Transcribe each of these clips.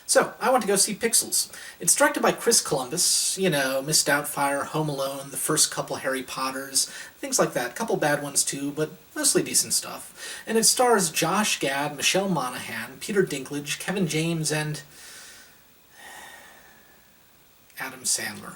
So, I went to go see Pixels. It's directed by Chris Columbus, you know, Miss Doubtfire, Home Alone, the first couple Harry Potters, things like that. A couple bad ones too, but mostly decent stuff. And it stars Josh Gad, Michelle Monaghan, Peter Dinklage, Kevin James, and Adam Sandler.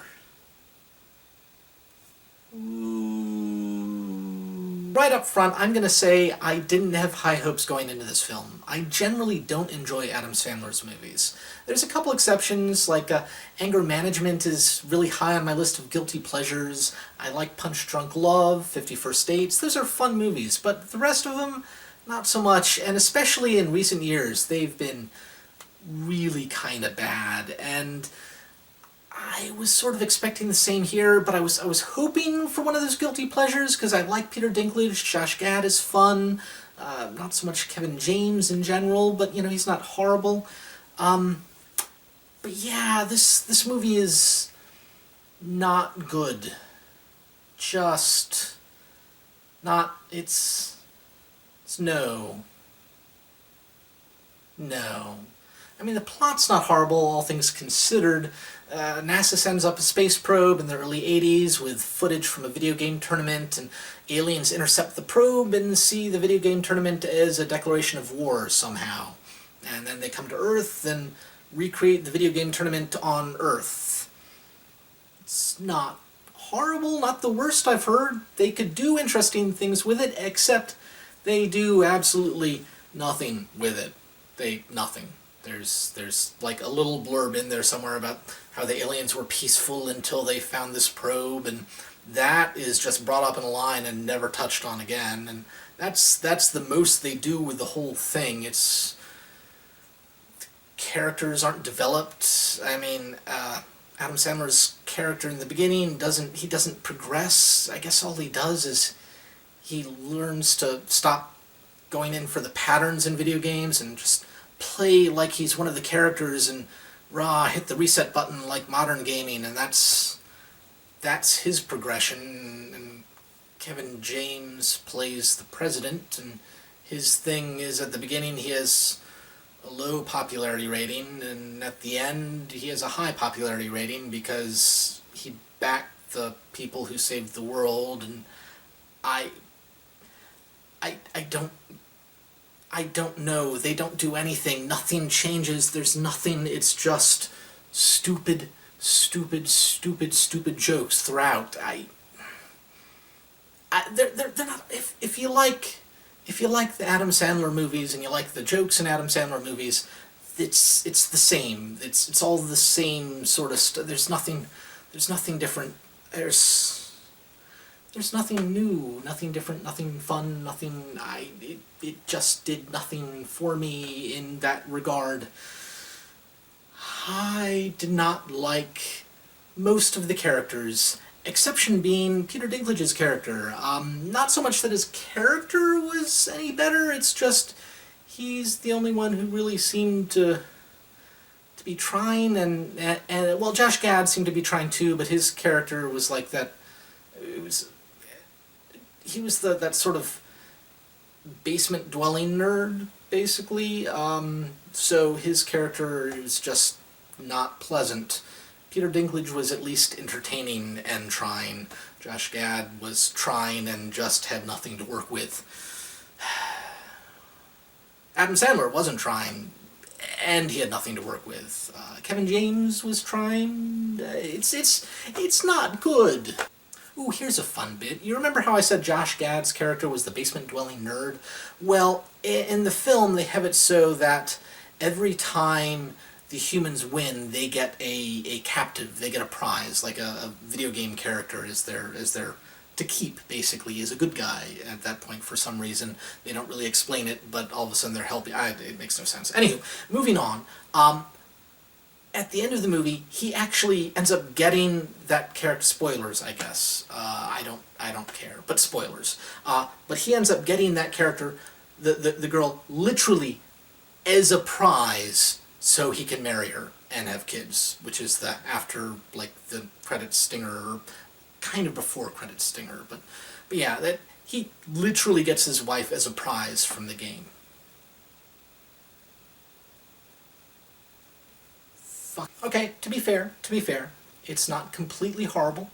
Right up front, I'm going to say I didn't have high hopes going into this film. I generally don't enjoy Adam Sandler's movies. There's a couple exceptions, like Anger Management is really high on my list of guilty pleasures. I like Punch Drunk Love, 50 First Dates. Those are fun movies, but the rest of them, not so much. And especially in recent years, they've been really kind of bad. And I was sort of expecting the same here, but I was hoping for one of those guilty pleasures, because I like Peter Dinklage, Josh Gad is fun, not so much Kevin James in general, but, you know, he's not horrible. But yeah, this movie is not good. Just not, it's no. No. I mean, the plot's not horrible, all things considered. NASA sends up a space probe in the early 80s with footage from a video game tournament, and aliens intercept the probe and see the video game tournament as a declaration of war somehow. And then they come to Earth and recreate the video game tournament on Earth. It's not horrible, not the worst I've heard. They could do interesting things with it, except they do absolutely nothing with it. Nothing. There's like a little blurb in there somewhere about how the aliens were peaceful until they found this probe, and that is just brought up in a line and never touched on again. And that's the most they do with the whole thing. It's the characters aren't developed. I mean, Adam Sandler's character in the beginning doesn't progress. I guess all he does is he learns to stop going in for the patterns in video games and just play like he's one of the characters and hit the reset button like modern gaming, and that's his progression. And Kevin James plays the president, and his thing is at the beginning he has a low popularity rating, and at the end he has a high popularity rating because he backed the people who saved the world. And I don't know. They don't do anything. Nothing changes. There's nothing. It's just stupid jokes throughout. They're not. If you like the Adam Sandler movies and you like the jokes in Adam Sandler movies, it's the same. It's all the same sort of stuff. There's nothing different. There's nothing new, nothing different, nothing fun, it just did nothing for me in that regard. I did not like most of the characters, exception being Peter Dinklage's character. Not so much that his character was any better, it's just he's the only one who really seemed to be trying, and well, Josh Gad seemed to be trying too, but his character was like that. He was that sort of basement dwelling nerd, basically. So his character is just not pleasant. Peter Dinklage was at least entertaining and trying. Josh Gad was trying and just had nothing to work with. Adam Sandler wasn't trying, and he had nothing to work with. Kevin James was trying. It's not good. Ooh, here's a fun bit. You remember how I said Josh Gad's character was the basement-dwelling nerd? Well, in the film, they have it so that every time the humans win, they get a captive. They get a prize, like a video game character is their to keep, basically, is a good guy at that point for some reason. They don't really explain it, but all of a sudden they're helping. It makes no sense. Anywho, moving on. At the end of the movie, he actually ends up getting that character. Spoilers, I guess. I don't care, but spoilers. But he ends up getting that character, the girl, literally as a prize, so he can marry her and have kids, which is the after, like, the credits stinger, or kind of before credits stinger. But yeah, that he literally gets his wife as a prize from the game. Okay, to be fair, it's not completely horrible.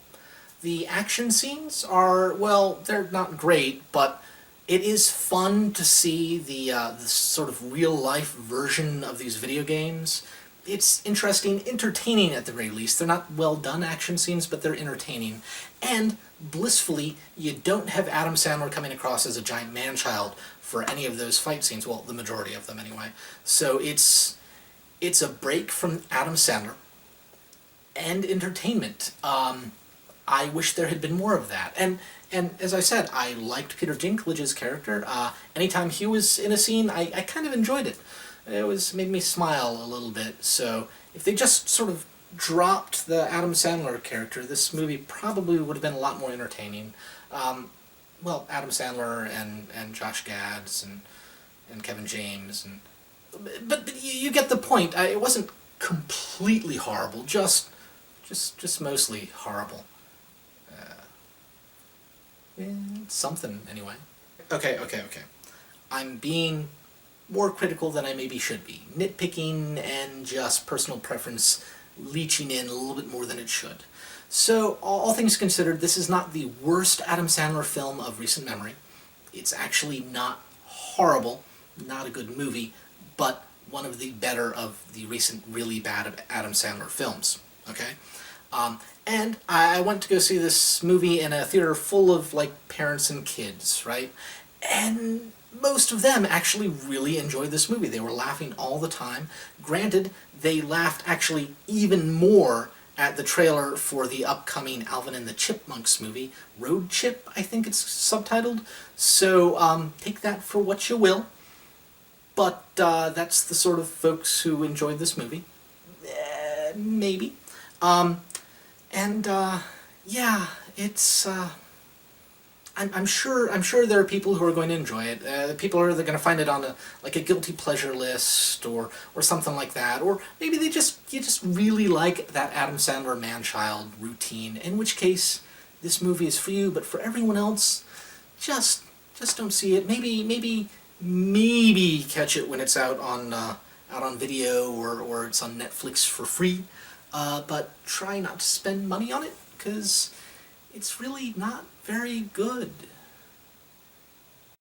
The action scenes are, well, they're not great, but it is fun to see the sort of real-life version of these video games. It's interesting, entertaining at the very least. They're not well-done action scenes, but they're entertaining. And, blissfully, you don't have Adam Sandler coming across as a giant man-child for any of those fight scenes. Well, the majority of them, anyway. So it's a break from Adam Sandler and entertainment. I wish there had been more of that. And as I said, I liked Peter Dinklage's character. Anytime he was in a scene, I kind of enjoyed it. It made me smile a little bit. So if they just sort of dropped the Adam Sandler character, this movie probably would have been a lot more entertaining. Well, Adam Sandler and Josh Gads and Kevin James but you get the point. It wasn't completely horrible, just mostly horrible. Something, anyway. Okay. I'm being more critical than I maybe should be. Nitpicking and just personal preference leeching in a little bit more than it should. So, all things considered, this is not the worst Adam Sandler film of recent memory. It's actually not horrible, not a good movie, but one of the better of the recent really bad Adam Sandler films. Okay? And I went to go see this movie in a theater full of, like, parents and kids, right? And most of them actually really enjoyed this movie. They were laughing all the time. Granted, they laughed actually even more at the trailer for the upcoming Alvin and the Chipmunks movie, Road Chip, I think it's subtitled. So, take that for what you will. But that's the sort of folks who enjoyed this movie. Maybe. Yeah, it's, I'm sure there are people who are going to enjoy it. People are going to find it on a guilty pleasure list or something like that. Or maybe you just really like that Adam Sandler man-child routine, in which case this movie is for you, but for everyone else, just don't see it. Maybe catch it when it's out on video or it's on Netflix for free. But try not to spend money on it, because it's really not very good.